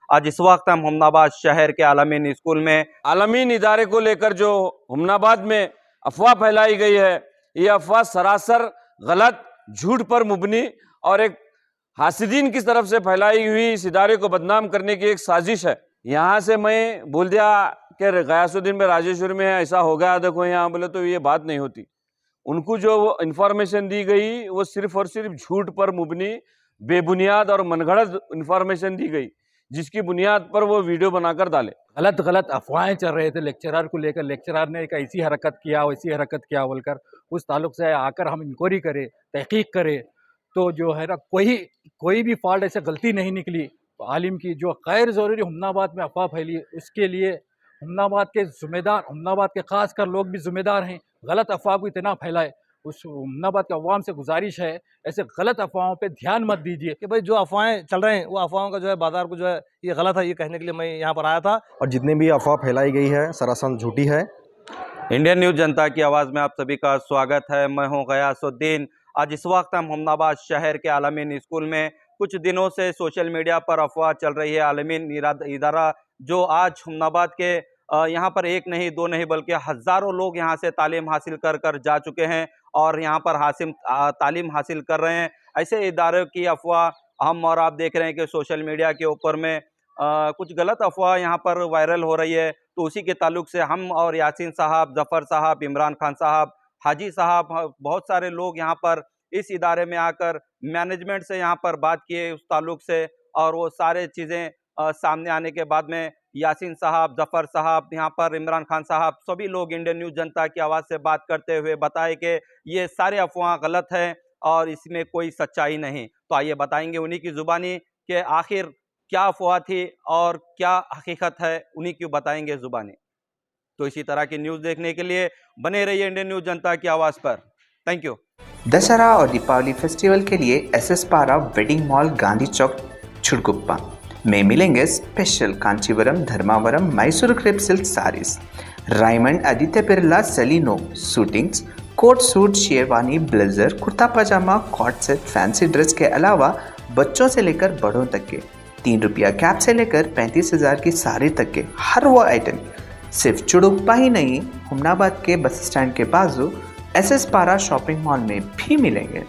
आज इस वक्त हम हुमनाबाद शहर के आलमीन स्कूल में आलमीन इदारे को लेकर जो हुमनाबाद में अफवाह फैलाई गई है, ये अफवाह सरासर गलत, झूठ पर मुबनी और एक हासिदीन की तरफ से फैलाई हुई इस इदारे को बदनाम करने की एक साजिश है। यहाँ से मैं बोल दिया कि गयासुद्दीन में राजेश्वरी में है, ऐसा हो गया, देखो यहाँ बोले तो ये बात नहीं होती। उनको जो इंफॉर्मेशन दी गई वो सिर्फ और सिर्फ झूठ पर मुबनी, बेबुनियाद और मनगढ़ंत इंफॉर्मेशन दी गई, जिसकी बुनियाद पर वो वीडियो बनाकर डाले। गलत अफवाहें चल रहे थे लेक्चरर को लेकर। लेक्चरर ने एक ऐसी हरकत किया, वैसी हरकत किया बोलकर उस ताल्लुक से आकर हम इंक्वायरी करें, तहकीक करें, तो जो है ना कोई भी फॉल्ट ऐसे गलती नहीं निकली आलिम की। जो गैर ज़रूरी हुमनाबाद में अफवाह फैली, उसके लिए हुमनाबाद के ज़िम्मेदार, हुमनाबाद के ख़ास कर लोग भी ज़िम्मेदार हैं। गलत अफवाह को इतना फैलाए, उस हुमनाबाद के अवाम से गुजारिश है ऐसे गलत अफवाहों पे ध्यान मत दीजिए कि भाई जो अफवाहें चल रहे हैं वो अफवाहों का जो है बाजार को जो है ये गलत है, ये कहने के लिए मैं यहाँ पर आया था। और जितनी भी अफवाह फैलाई गई है सरासर झूठी है। इंडियन न्यूज़ जनता की आवाज़ में आप सभी का स्वागत है। मैं हूँ गयासुद्दीन। आज इस वक्त हम हुमनाबाद शहर के आलमीन स्कूल में कुछ दिनों से सोशल मीडिया पर अफवाह चल रही है। आलमीन इदारा जो आज हुमनाबाद के यहाँ पर एक नहीं दो नहीं बल्कि हज़ारों लोग यहाँ से तालीम हासिल कर जा चुके हैं और यहाँ पर तालीम हासिल कर रहे हैं। ऐसे इदारों की अफवाह हम और आप देख रहे हैं कि सोशल मीडिया के ऊपर में कुछ गलत अफवाह यहाँ पर वायरल हो रही है। तो उसी के ताल्लुक से हम और यासीन साहब, जफ़र साहब, इमरान खान साहब, हाजी साहब, बहुत सारे लोग यहाँ पर इस इदारे में आकर मैनेजमेंट से यहाँ पर बात किए उस ताल्लुक से, और वो सारे चीज़ें सामने आने के बाद में यासीन साहब, जफ़र साहब, यहाँ पर इमरान खान साहब, सभी लोग इंडियन न्यूज़ जनता की आवाज़ से बात करते हुए बताए कि ये सारे अफवाह गलत हैं और इसमें कोई सच्चाई नहीं। तो आइए बताएंगे उन्हीं की ज़ुबानी कि आखिर क्या अफवाह थी और क्या हकीकत है, उन्हीं की बताएंगे ज़ुबानी। तो इसी तरह की न्यूज़ देखने के लिए बने रहिए इंडियन न्यूज़ जनता की आवाज़ पर। Thank you. दशहरा और दीपावली फेस्टिवल के लिए SS Para wedding mall, Gandhi Chowk, Chhudkuppa में मिलेंगे special Kanchivaram, Dharmavaram, Mysore crepe silk saris, Raymond, Aditya Birla, सेलिनो suitings, coat suit, sherwani, blazer, kurta pajama, coat set, fancy dress के अलावा बच्चों से लेकर बड़ों तक के 3 रुपया कैप से लेकर 35,000 की साड़ी तक के हर वो आइटम सिर्फ चुड़ुप्पा ही नहीं, हुमनाबाद के बस स्टैंड के बाजू एसएस पारा शॉपिंग मॉल में भी मिलेंगे।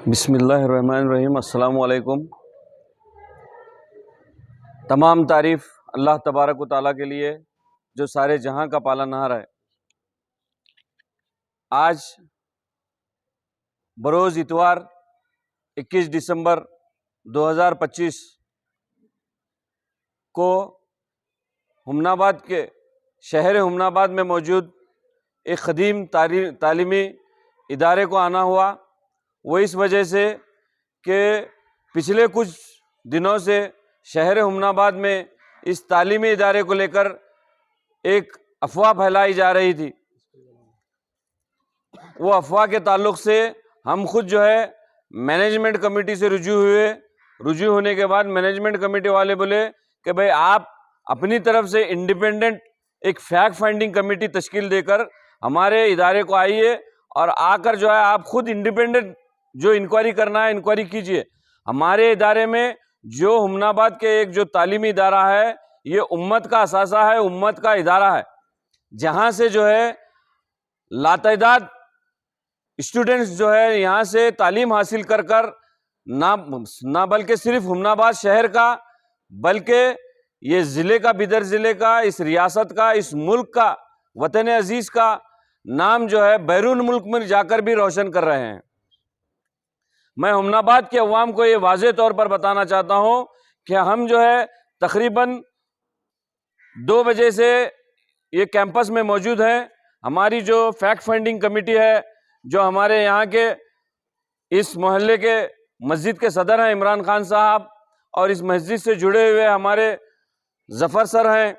बिस्मिल्लाहिर्रहमानिर्रहीम। अस्सलामु अलैकुम। तमाम तारीफ़ अल्लाह तबारक व तआला के लिए जो सारे जहां का पालनहार है। आज बरोज़ इतवार 21 दिसंबर 2025 को हुमनाबाद के शहर हुमनाबाद में मौजूद एक क़दीम तालीमी इदारे को आना हुआ। वो इस वजह से कि पिछले कुछ दिनों से शहर हुमनाबाद में इस तालीमी इदारे को लेकर एक अफवाह फैलाई जा रही थी। वो अफवाह के ताल्लुक से हम खुद जो है मैनेजमेंट कमेटी से रुजू होने के बाद मैनेजमेंट कमेटी वाले बोले कि भाई आप अपनी तरफ से इंडिपेंडेंट एक फैक्ट फाइंडिंग कमेटी तश्कील देकर हमारे इदारे को आइए और आकर जो है आप खुद इंडिपेंडेंट जो इंक्वायरी करना है इंक्वायरी कीजिए। हमारे इदारे में जो हुमनाबाद के एक जो तालीमी इदारा है, ये उम्मत का असासा है, उम्मत का इदारा है, जहाँ से जो है लातादाद स्टूडेंट्स जो है यहाँ से तालीम हासिल कर ना बल्कि सिर्फ हुमनाबाद शहर का, बल्कि ये ज़िले का, बिदर ज़िले का, इस रियासत का, इस मुल्क का, वतन अजीज़ का नाम जो है बैरून मुल्क में जाकर भी रोशन कर रहे हैं। मैं हुमनाबाद के अवाम को ये वाज़े तौर पर बताना चाहता हूँ कि हम जो है तकरीबन 2 बजे से ये कैंपस में मौजूद हैं। हमारी जो फैक्ट फाइंडिंग कमेटी है, जो हमारे यहाँ के इस मोहल्ले के मस्जिद के सदर हैं इमरान खान साहब, और इस मस्जिद से जुड़े हुए हमारे जफ़र सर हैं,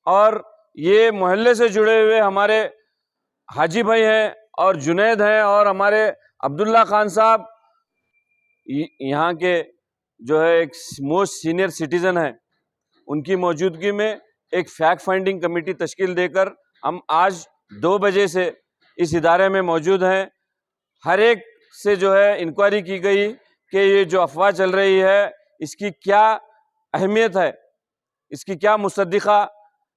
और ये मोहल्ले से जुड़े हुए हमारे हाजी भाई हैं और जुनैद हैं, और हमारे अब्दुल्ला खान साहब यहाँ के जो है एक मोस्ट सीनियर सिटीजन है, उनकी मौजूदगी में एक फैक्ट फाइंडिंग कमेटी तश्कील देकर हम आज 2 बजे से इस इदारे में मौजूद हैं। हर एक से जो है इंक्वायरी की गई कि ये जो अफवाह चल रही है इसकी क्या अहमियत है, इसकी क्या मुसद्दिक़ा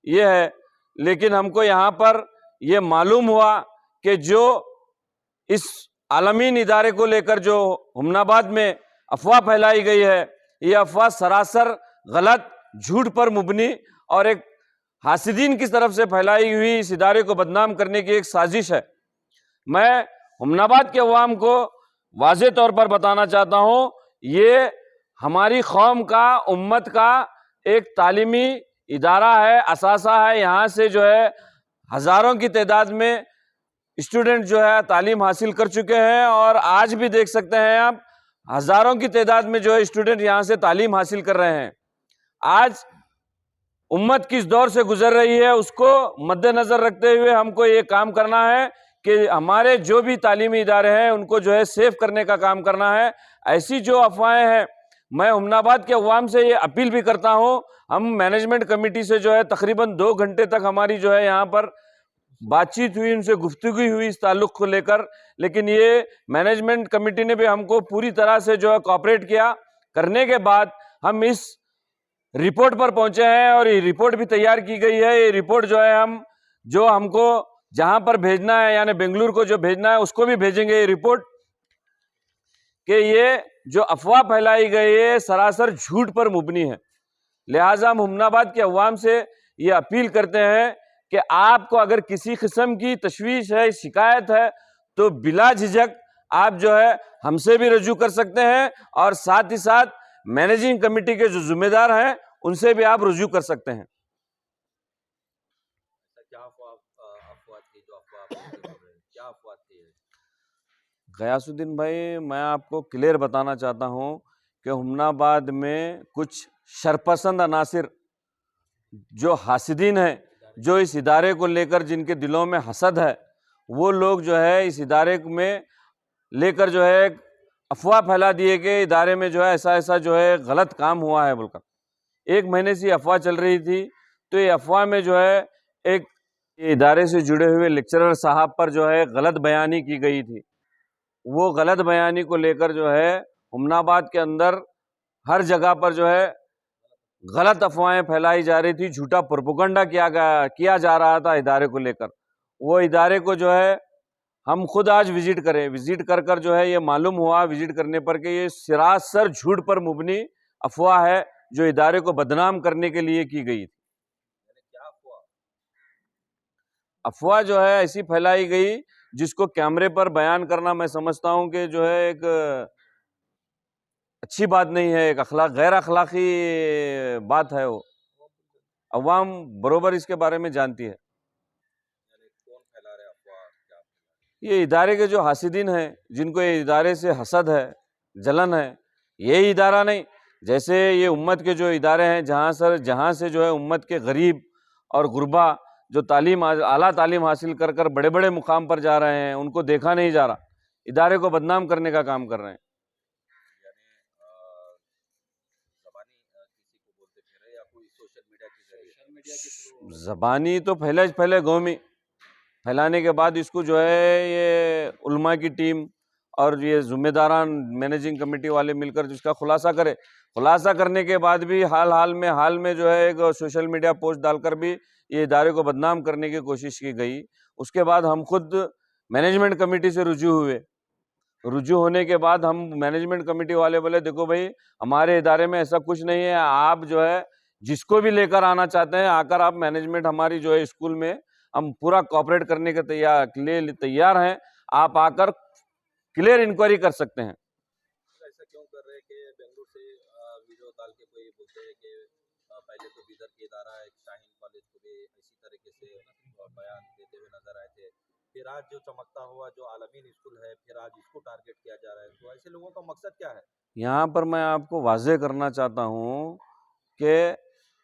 ये है। लेकिन हमको यहाँ पर ये मालूम हुआ कि जो इस आलमीन इदारे को लेकर जो हुमनाबाद में अफवाह फैलाई गई है, ये अफवाह सरासर गलत, झूठ पर मुबनी और एक हासिदीन की तरफ से फैलाई हुई इस इदारे को बदनाम करने की एक साजिश है। मैं हुमनाबाद के अवाम को वाज़े तौर पर बताना चाहता हूँ, ये हमारी कौम का, उम्मत का एक तालीमी इदारा है, असासा है। यहाँ से जो है हज़ारों की तादाद में स्टूडेंट जो है तालीम हासिल कर चुके हैं और आज भी देख सकते हैं आप हज़ारों की तादाद में जो है स्टूडेंट यहाँ से तालीम हासिल कर रहे हैं। आज उम्मत किस दौर से गुजर रही है उसको मद्देनज़र रखते हुए हमको ये काम करना है कि हमारे जो भी तालीमी इदारे हैं उनको जो है सेफ करने का काम करना है। ऐसी जो अफवाहें हैं, मैं हुमनाबाद के अवाम से ये अपील भी करता हूँ। हम मैनेजमेंट कमेटी से जो है तकरीबन 2 घंटे तक हमारी जो है यहाँ पर बातचीत हुई, उनसे गुफ्तगू हुई इस ताल्लुक़ को लेकर, लेकिन ये मैनेजमेंट कमेटी ने भी हमको पूरी तरह से जो है कोऑपरेट किया। करने के बाद हम इस रिपोर्ट पर पहुंचे हैं और ये रिपोर्ट भी तैयार की गई है। ये रिपोर्ट जो है हम जो हमको जहां पर भेजना है, यानी बेंगलुरु को जो भेजना है उसको भी भेजेंगे ये रिपोर्ट, कि ये जो अफवाह फैलाई गई है सरासर झूठ पर मुबनी है। लिहाजा हम हुमनाबाद के अवाम से ये अपील करते हैं कि आपको अगर किसी किस्म की तशवीश है, शिकायत है, तो बिला झिझक आप जो है हमसे भी रजू कर सकते हैं और साथ ही साथ मैनेजिंग कमेटी के जो जिम्मेदार हैं उनसे भी आप रजू कर सकते हैं। गयासुद्दीन भाई, मैं आपको क्लियर बताना चाहता हूं कि हुमनाबाद में कुछ शरपसंद अनासिर जो हासिदीन हैं, जो इस इदारे को लेकर जिनके दिलों में हसद है, वो लोग जो है इस इदारे में लेकर जो है अफवाह फैला दिए कि इदारे में जो है ऐसा ऐसा जो है गलत काम हुआ है बोलकर। 1 महीने से अफवाह चल रही थी, तो ये अफवाह में जो है एक इदारे से जुड़े हुए लेक्चरर साहब पर जो है गलत बयानी की गई थी। वो गलत बयानी को लेकर जो है हुमनाबाद के अंदर हर जगह पर जो है गलत अफवाहें फैलाई जा रही थी, झूठा प्रोपेगेंडा किया जा रहा था इदारे को लेकर। वो इदारे को जो है हम खुद आज विजिट कर कर जो है ये मालूम हुआ विजिट करने पर कि ये सरासर झूठ पर मुबनी अफवाह है जो इदारे को बदनाम करने के लिए की गई थी। अफवाह जो है ऐसी फैलाई गई जिसको कैमरे पर बयान करना मैं समझता हूं कि जो है एक अच्छी बात नहीं है, एक गैर अखलाकी बात है। वो अवाम बरोबर इसके बारे में जानती है। ये इदारे के जो हासिदीन हैं, जिनको ये इदारे से हसद है, जलन है, ये इदारा नहीं, जैसे ये उम्मत के जो इदारे हैं जहाँ से जो है उम्मत के गरीब और गुरबा जो आला तालीम हासिल कर कर बड़े बड़े मुकाम पर जा रहे हैं, उनको देखा नहीं जा रहा, इदारे को बदनाम करने का काम कर रहे हैं। ज़बानी तो पहले कौमी फैलाने के बाद इसको जो है ये उलमा की टीम और ये ज़िम्मेदारान मैनेजिंग कमेटी वाले मिलकर जिसका खुलासा करे। खुलासा करने के बाद भी हाल में जो है एक सोशल मीडिया पोस्ट डालकर भी ये इदारे को बदनाम करने की कोशिश की गई। उसके बाद हम खुद मैनेजमेंट कमेटी से रुजू होने के बाद हम मैनेजमेंट कमेटी वाले बोले, देखो भाई हमारे इदारे में ऐसा कुछ नहीं है, आप जो है जिसको भी लेकर आना चाहते हैं आकर आप मैनेजमेंट हमारी जो है स्कूल में हम पूरा कोऑपरेट करने के तैयार हैं, आप आकर क्लियर इंक्वायरी कर सकते हैं। ऐसा क्यों कर रहे हैं कि बेंगलुरु से वीडियो डाल के कोई बोलते हैं कि पहले तो बिदर के इदारा है शाहीन कॉलेज को भी इसी तरीके से बयान देते हुए नजर आए थे, फिर आज जो चमकता हुआ जो आलमीन स्कूल है फिर आज इसको टारगेट किया जा रहा है, तो ऐसे लोगों का मकसद क्या है? यहाँ पर मैं आपको वाज़े करना चाहता हूँ कि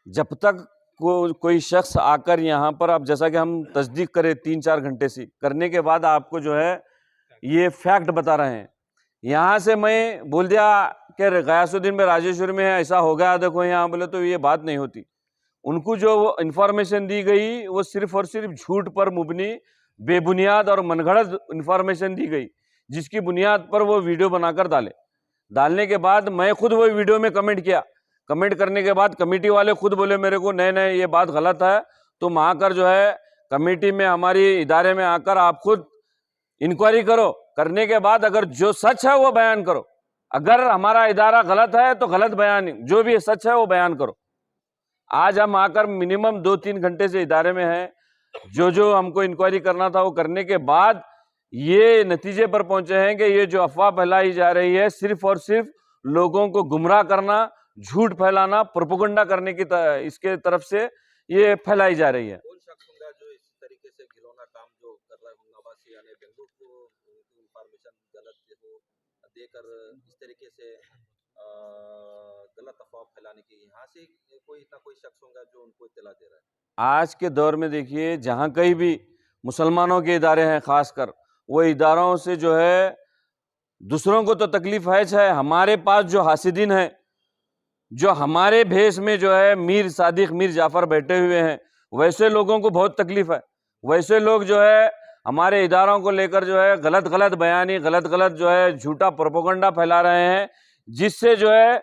जब तक कोई शख्स आकर यहाँ पर, अब जैसा कि हम तस्दीक करें 3-4 घंटे से करने के बाद आपको जो है ये फैक्ट बता रहे हैं यहाँ से मैं बोल दिया कि गयासुद्दीन में राजेश्वरी में है, ऐसा हो गया देखो यहाँ, बोले तो ये बात नहीं होती। उनको जो इंफॉर्मेशन दी गई वो सिर्फ और सिर्फ झूठ पर मुबनी, बेबुनियाद और मनगढ़ंत इंफॉर्मेशन दी गई, जिसकी बुनियाद पर वो वीडियो बनाकर डालने के बाद मैं खुद वो वीडियो में कमेंट किया। कमेंट करने के बाद कमेटी वाले खुद बोले मेरे को, नहीं नहीं ये बात गलत है, तुम आकर जो है कमेटी में हमारी इदारे में आकर आप खुद इंक्वायरी करो, करने के बाद अगर जो सच है वो बयान करो, अगर हमारा इदारा गलत है तो गलत बयान, जो भी सच है वो बयान करो। आज हम आकर मिनिमम 2-3 घंटे से इदारे में हैं, जो हमको इंक्वायरी करना था वो करने के बाद ये नतीजे पर पहुंचे हैं कि ये जो अफवाह फैलाई जा रही है सिर्फ और सिर्फ लोगों को गुमराह करना, झूठ फैलाना, प्रोपेगेंडा करने की इसके तरफ से ये फैलाई जा रही है। कौन शख्स होगा जो इस तरीके से घिनौना काम जो कर रहा है, हुमनाबाजी यानी बेंगलुरु को इंफॉर्मेशन गलत हो देकर इस तरीके से गलत अफवाह फैलाने की, यहाँ से कोई ना कोई शख्स होगा जो उनको इत्तला दे रहा है। आज के दौर में देखिए, जहाँ कहीं भी मुसलमानों के इदारे हैं खासकर, वो इदारों से जो है दूसरों को तो तकलीफ है, हमारे पास जो हासिदीन हैं, जो हमारे भेष में जो है मीर सादिक, मीर जाफर बैठे हुए हैं, वैसे लोगों को बहुत तकलीफ है। वैसे लोग जो है हमारे इदारों को लेकर जो है गलत बयानी, गलत जो है झूठा प्रोपेगेंडा फैला रहे हैं, जिससे जो है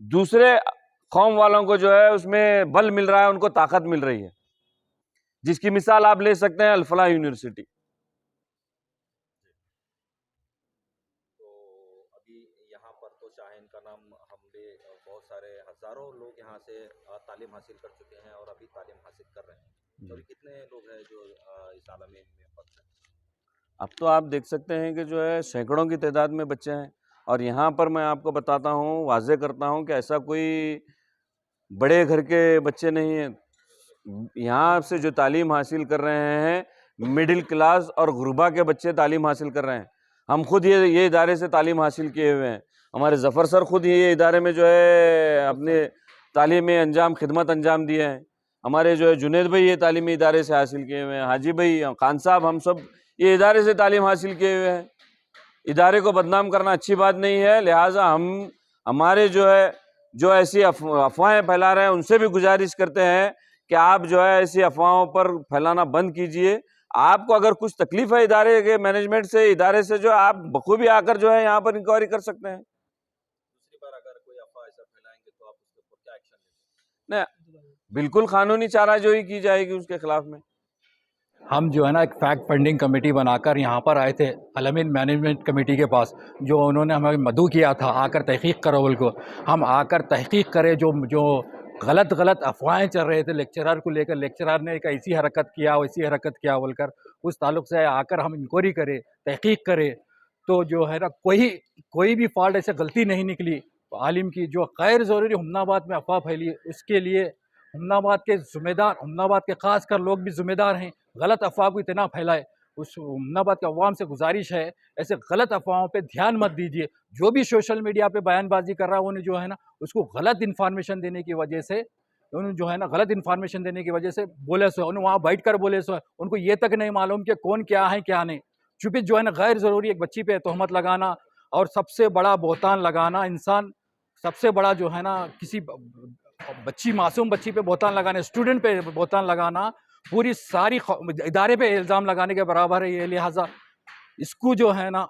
दूसरे कौम वालों को जो है उसमें बल मिल रहा है, उनको ताकत मिल रही है, जिसकी मिसाल आप ले सकते हैं अल-फलाह यूनिवर्सिटी। यहाँ पर तो शाहीन का नाम हमने बहुत सारे हजारों लोग यहाँ से तालीम हासिल कर चुके हैं और अभी तालीम हासिल कर रहे हैं, तो कितने लोग हैं जो इस आलमी में पढ़ते हैं? अब तो आप देख सकते हैं कि जो है सैकड़ों की तादाद में बच्चे हैं। और यहाँ पर मैं आपको बताता हूँ, वाज़े करता हूँ कि ऐसा कोई बड़े घर के बच्चे नहीं हैं। यहाँ से जो तालीम हासिल कर रहे हैं, मिडिल क्लास और गुरबा के बच्चे तालीम हासिल कर रहे हैं। हम खुद ये इदारे से तालीम हासिल किए हुए हैं। हमारे जफ़र सर खुद ये इदारे में जो है अपने तालीमी खिदमत अंजाम दिए हैं। हमारे जो है जुनैद भाई ये तालीमी इदारे से हासिल किए हुए हैं, हाजी भाई, खान साहब, हम सब ये इदारे से तालीम हासिल किए हुए हैं। इदारे को बदनाम करना अच्छी बात नहीं है, लिहाजा हमारे जो है जो ऐसी अफवाहें फैला रहे हैं उनसे भी गुजारिश करते हैं कि आप जो है ऐसी अफवाहों पर फैलाना बंद कीजिए। आपको अगर कुछ तकलीफ है इदारे के मैनेजमेंट से, इदारे से, जो आप बखूबी आकर जो है यहाँ पर इंक्वायरी कर सकते हैं। दूसरी बार अगर कोई अफवाह ऐसा फैलाएंगे तो आप उसके ऊपर क्या एक्शन लेंगे? नहीं, बिल्कुल कानूनी चाराजोई की जाएगी उसके खिलाफ में। हम जो है ना एक फैक्ट फाइंडिंग कमेटी बनाकर यहाँ पर आए थे अलमीन मैनेजमेंट कमेटी के पास, जो उन्होंने हमें मदऊ किया था आकर तहकीक करो बोल को। हम आकर तहकीक करें, जो गलत अफवाहें चल रहे थे लेक्चरर को लेकर, लेक्चरर ने एक ऐसी हरकत किया वैसी हरकत किया बोलकर, उस ताल्लुक से आकर हम इंक्वायरी करें, तहकीक करें, तो जो है ना कोई भी फॉल्ट ऐसे गलती नहीं निकली आलिम की। जो गैर ज़रूरी हुमनाबाद में अफवाह फैली, उसके लिए हुमनाबाद के ज़िम्मेदार, हुमनाबाद के ख़ास कर लोग भी ज़िम्मेदार हैं। गलत अफवाह को इतना फैलाए, उस हुमनाबाद के अवाम से गुजारिश है ऐसे गलत अफवाहों पे ध्यान मत दीजिए। जो भी सोशल मीडिया पे बयानबाजी कर रहा है उन्हें जो है ना उसको गलत इन्फॉर्मेशन देने की वजह से, उन्हें जो है ना गलत इन्फॉर्मेशन देने की वजह से बोले सो, उन्हें वहाँ बैठ कर बोले सो, उनको ये तक नहीं मालूम कि कौन क्या है क्या नहीं। चूँकि जो है ना गैर ज़रूरी एक बच्ची पे तोहमत लगाना और सबसे बड़ा बहतान लगाना, इंसान सबसे बड़ा जो है ना किसी बच्ची, मासूम बच्ची पे बहतान लगाना, स्टूडेंट पे बहतान लगाना, पूरी सारी इदारे पे इल्ज़ाम लगाने के बराबर है ये। लिहाजा इसको जो है ना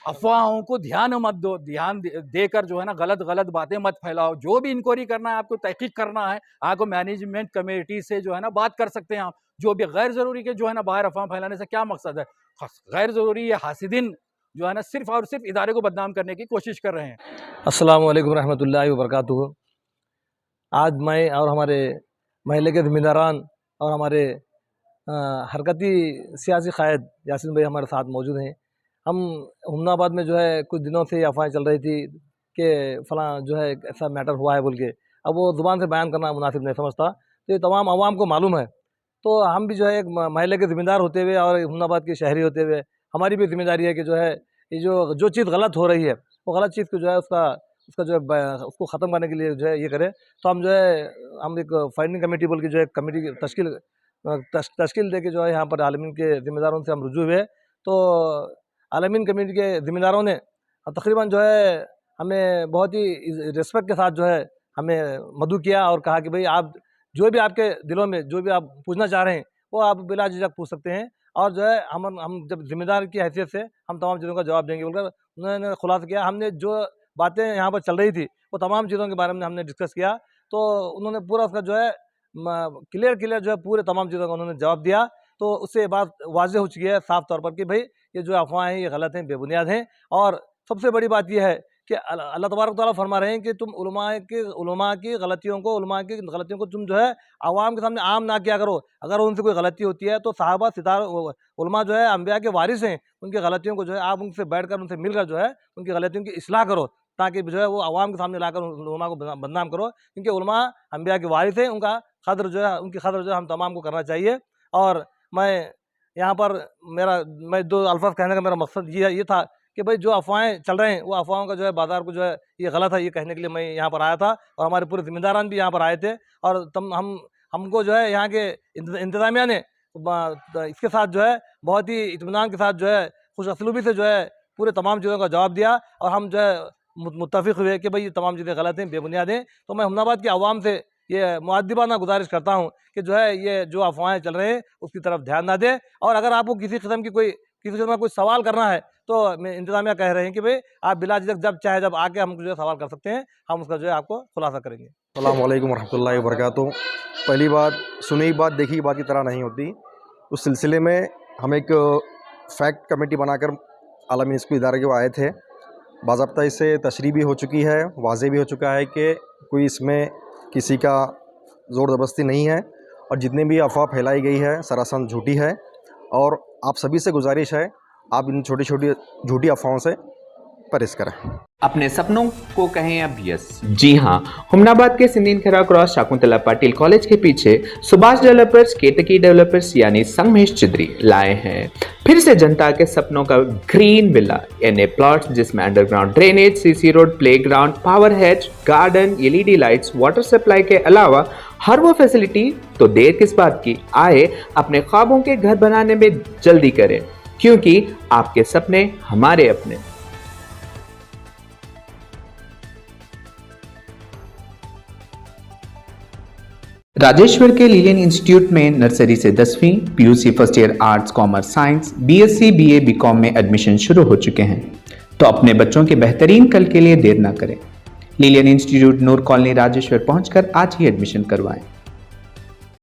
अफवाहों को ध्यान मत दो, ध्यान देकर जो है ना गलत बातें मत फैलाओ। जो भी इंक्वायरी करना है, आपको तहकीक करना है, आपको मैनेजमेंट कमेटी से जो है ना बात कर सकते हैं आप। जो भी गैर ज़रूरी के जो है ना बाहर अफवाह फैलाने से क्या मकसद है? गैर ज़रूरी ये हासिदीन जो है ना सिर्फ और सिर्फ इदारे को बदनाम करने की कोशिश कर रहे हैं। अस्सलामु अलैकुम रहमतुल्लाहि व बरकातुहू। आज मैं और हमारे महल्ले के ज़िम्मेदारान और हमारे हरकती सियासी क़ायद यासीन भाई हमारे साथ मौजूद हैं। हम हुमनाबाद में जो है कुछ दिनों से अफवाहें चल रही थी कि फ़लाँ जो है ऐसा मैटर हुआ है बोल के, अब वो ज़ुबान से बयान करना मुनासिब नहीं समझता, तो ये तमाम अवाम को मालूम है। तो हम भी जो है एक महल्ले के ज़िम्मेदार होते हुए और हुमनाबाद के शहरी होते हुए हमारी भी जिम्मेदारी है कि जो है ये जो चीज़ गलत हो रही है वो गलत चीज़ को जो है उसका जो है उसको ख़त्म करने के लिए जो है ये करें। तो हम जो है हम एक फाइंडिंग कमेटी बोल के जो है कमेटी तश्कील दे के जो है यहाँ पर आलमीन के ज़िम्मेदारों से हम रुजू हुए। तो आलमीन कमेटी के ज़िम्मेदारों ने तकरीबन जो है हमें बहुत ही रिस्पेक्ट के साथ जो है हमें मदऊ किया और कहा कि भाई आप जो भी आपके दिलों में जो भी आप पूछना चाह रहे हैं वो आप बिला झिझक पूछ सकते हैं, और जो है हम जब जिम्मेदार की हैसियत से हम तमाम चीज़ों का जवाब देंगे बोलकर उन्होंने खुलासा किया। हमने जो बातें यहाँ पर चल रही थी वो तमाम चीज़ों के बारे में हमने डिस्कस किया, तो उन्होंने पूरा उसका जो है क्लियर जो है पूरे तमाम चीज़ों का उन्होंने जवाब दिया। तो उससे ये बात वाज़ेह हो चुकी है साफ़ तौर पर कि भाई ये जो अफवाहें हैं ये गलत हैं, बेबुनियाद हैं। और सबसे बड़ी बात यह है कि अल्लाह तबारक तआला फरमा रहे हैं कि तुम उलमा की गलतियों को तुम जो है आवाम के सामने आम ना किया करो। अगर उनसे कोई गलती होती है तो सहाबा सितारा उलमा जो है अंबिया के वारिस हैं, उनकी गलतियों को जो है आप उनसे बैठकर उनसे मिलकर जो है उनकी गलतियों की इस्लाह करो, ताकि जो है वो आवाम के सामने लाकर उलमा को बदनाम करो, क्योंकि उलमा अंबिया के वारिस हैं। उनकी कदर जो है हम तमाम को करना चाहिए। और मैं यहाँ पर मैं दो अल्फाज कहने का मेरा मकसद ये था कि भाई जो अफवाहें चल रहे हैं वो अफवाहों का जो है बाजार को जो है ये गलत है ये कहने के लिए मैं यहाँ पर आया था, और हमारे पूरे जिम्मेदारान भी यहाँ पर आए थे। और हमको जो है यहाँ के इंतज़ामिया ने इसके साथ जो है बहुत ही इत्मीनान के साथ जो है खुश असलूबी से जो है पूरे तमाम चीज़ों का जवाब दिया, और हम जो है मुत्तफ़िक़ हुए कि भाई ये तमाम चीज़ें गलत हैं, बेबुनियाद हैं। तो मैं हमनाबाद की आवाम से ये मुअद्दिबाना गुजारिश करता हूँ कि जो है ये जो अफवाहें चल रहे हैं उसकी तरफ ध्यान ना दें, और अगर आपको किसी किस्म का कोई सवाल करना है तो मैं इंतज़ामिया कह रहे हैं कि भाई आप बिला झिझक जब आके हम जो है सवाल कर सकते हैं, हम उसका जो है आपको खुलासा करेंगे। अस्सलाम वालेकुम रहमतुल्लाहि व बरकातुहू। पहली बात, सुनी बात देखी बात की तरह नहीं होती। उस सिलसिले में हम एक फैक्ट कमेटी बनाकर आलमी स्कूल इदारे के आए थे। बाज़ाब्ता इससे तशरीह भी हो चुकी है, वाज़ेह भी हो चुका है कि कोई इसमें किसी का ज़ोर ज़बरदस्ती नहीं है, और जितनी भी अफवाह फैलाई गई है सरासर झूठी है। और आप सभी से गुजारिश है आप इन छोटी छोटी झूठी अफवाहों से परहेज करें। अपने सपनों को कहें अब यस। जी हाँ, हुमनाबाद के सिंदीन खरा क्रॉस शाकुंतला पाटिल कॉलेज के पीछे सुभाष डेवलपर्स केतकी डेवलपर्स यानी संगमेश चिद्री लाए हैं फिर से जनता के सपनों का ग्रीन विला यानी प्लॉट्स जिसमें underground drainage, CC road, playground, power hedge, garden, LED lights, water supply के अलावा हर वो फैसिलिटी। तो देर किस बात की, आए अपने ख्वाबों के घर बनाने में जल्दी करें, क्योंकि आपके सपने हमारे अपने। राजेश्वर के लीलियन इंस्टीट्यूट में नर्सरी से 10वीं, PUC first year arts, commerce, science, BSc, BA, BCom में एडमिशन शुरू हो चुके हैं। तो अपने बच्चों के बेहतरीन कल के लिए देर ना करें। लीलियन इंस्टीट्यूट, नूर कॉलोनी, राजेश्वर पहुंचकर आज ही एडमिशन करवाएं।